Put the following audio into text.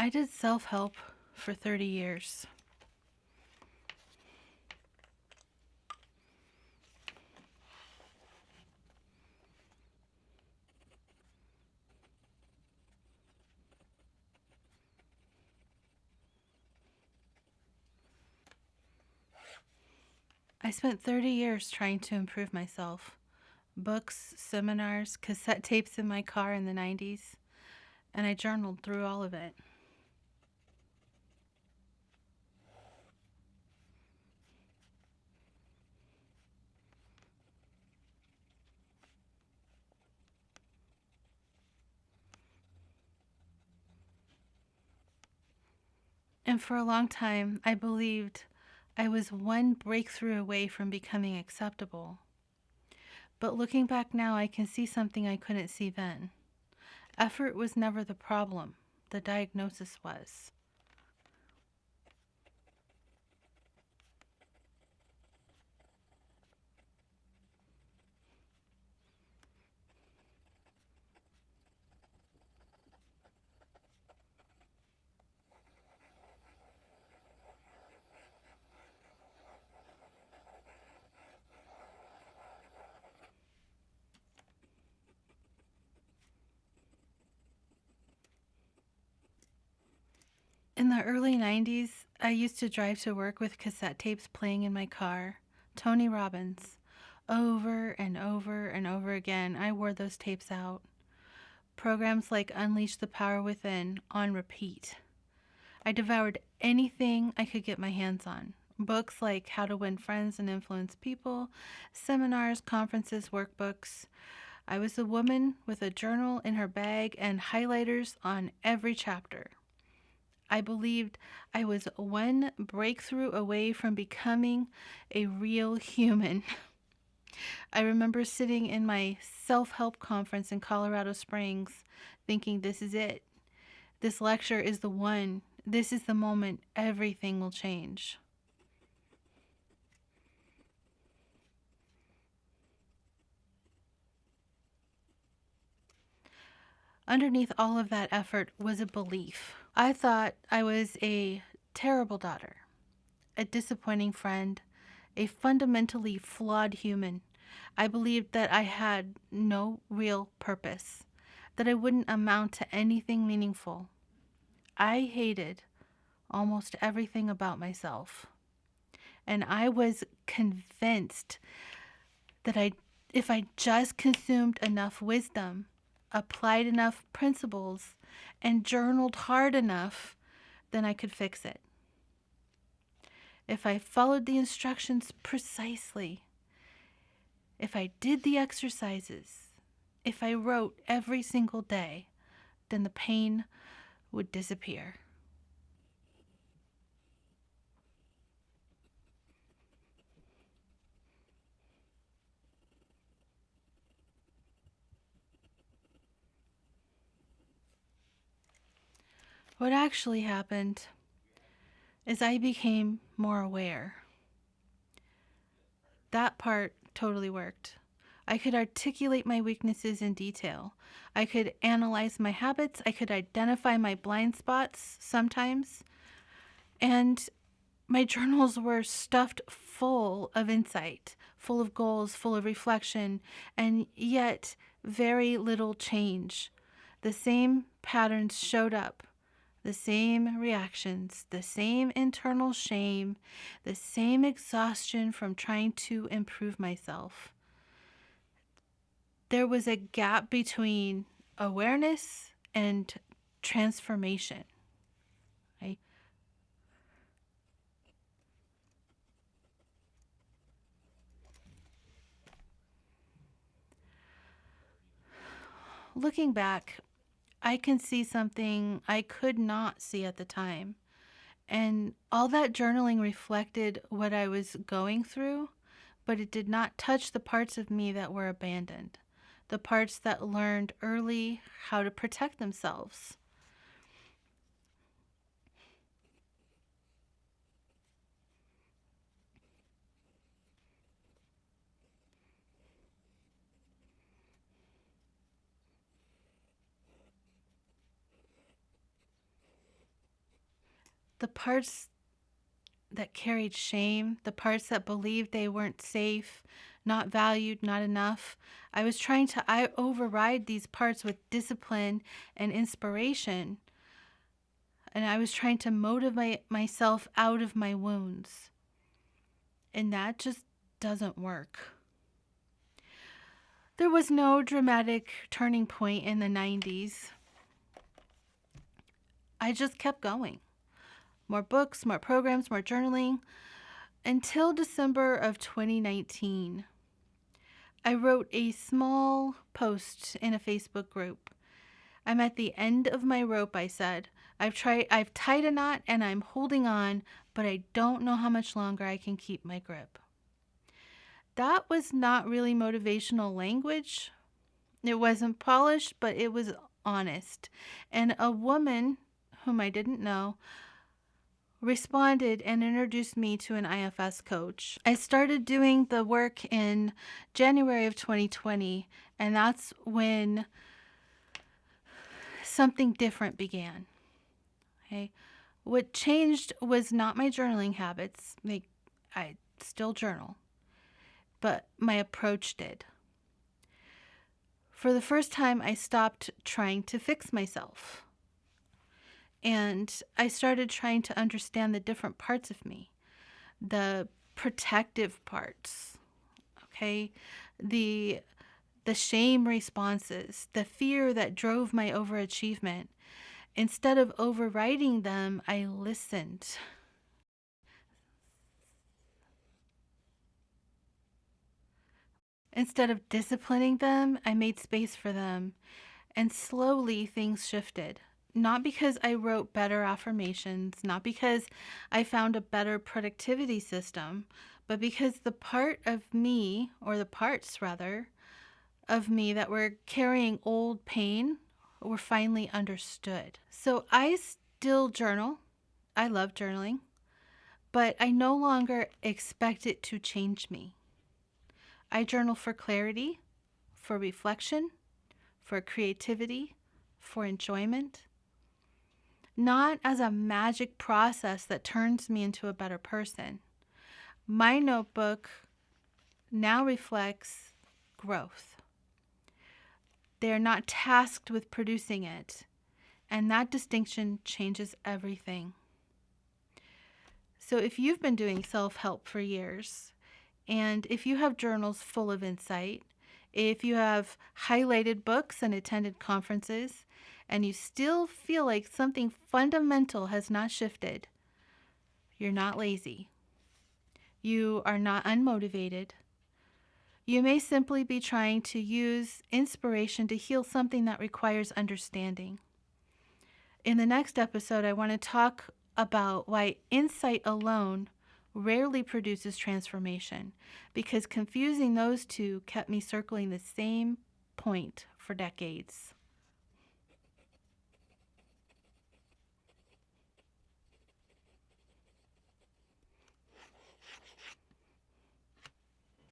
I did self-help for 30 years. I spent 30 years trying to improve myself. Books, seminars, cassette tapes in my car in the 90s, and I journaled through all of it. And for a long time, I believed I was one breakthrough away from becoming acceptable. But looking back now, I can see something I couldn't see then. Effort was never the problem, the diagnosis was. In the early 90s, I used to drive to work with cassette tapes playing in my car. Tony Robbins. Over and over and over again, I wore those tapes out. Programs like Unleash the Power Within on repeat. I devoured anything I could get my hands on. Books like How to Win Friends and Influence People, seminars, conferences, workbooks. I was a woman with a journal in her bag and highlighters on every chapter. I believed I was one breakthrough away from becoming a real human. I remember sitting in my self help conference in Colorado Springs thinking, this is it. This lecture is the one. This is the moment everything will change. Underneath all of that effort was a belief. I thought I was a terrible daughter, a disappointing friend, a fundamentally flawed human. I believed that I had no real purpose, that I wouldn't amount to anything meaningful. I hated almost everything about myself. And I was convinced that if I just consumed enough wisdom, applied enough principles, and journaled hard enough, then I could fix it. If I followed the instructions precisely, if I did the exercises, if I wrote every single day, then the pain would disappear. What actually happened is I became more aware. That part totally worked. I could articulate my weaknesses in detail. I could analyze my habits. I could identify my blind spots sometimes. And my journals were stuffed full of insight, full of goals, full of reflection, and yet very little change. The same patterns showed up, the same reactions, the same internal shame, the same exhaustion from trying to improve myself. There was a gap between awareness and transformation. Right? Looking back, I can see something I could not see at the time. And all that journaling reflected what I was going through, but it did not touch the parts of me that were abandoned, the parts that learned early how to protect themselves. The parts that carried shame, the parts that believed they weren't safe, not valued, not enough. I override these parts with discipline and inspiration, and I was trying to motivate myself out of my wounds. And that just doesn't work. There was no dramatic turning point in the 90s. I just kept going. More books, more programs, more journaling, until December of 2019. I wrote a small post in a Facebook group. I'm at the end of my rope, I said. I've tied a knot and I'm holding on, but I don't know how much longer I can keep my grip. That was not really motivational language. It wasn't polished, but it was honest. And a woman whom I didn't know responded and introduced me to an IFS coach. I started doing the work in January of 2020, and that's when something different began. Okay? What changed was not my journaling habits. I still journal, but my approach did. For the first time, I stopped trying to fix myself. And I started trying to understand the different parts of me, the protective parts, okay? The shame responses, the fear that drove my overachievement. Instead of overriding them, I listened. Instead of disciplining them, I made space for them. And slowly things shifted. Not because I wrote better affirmations, not because I found a better productivity system, but because the part of me, or the parts rather, of me that were carrying old pain were finally understood. So I still journal. I love journaling, but I no longer expect it to change me. I journal for clarity, for reflection, for creativity, for enjoyment, not as a magic process that turns me into a better person. My notebook now reflects growth. They are not tasked with producing it, and that distinction changes everything. So if you've been doing self-help for years, and if you have journals full of insight, if you have highlighted books and attended conferences, and you still feel like something fundamental has not shifted, you're not lazy. You are not unmotivated. You may simply be trying to use inspiration to heal something that requires understanding. In the next episode, I want to talk about why insight alone rarely produces transformation, because confusing those two kept me circling the same point for decades.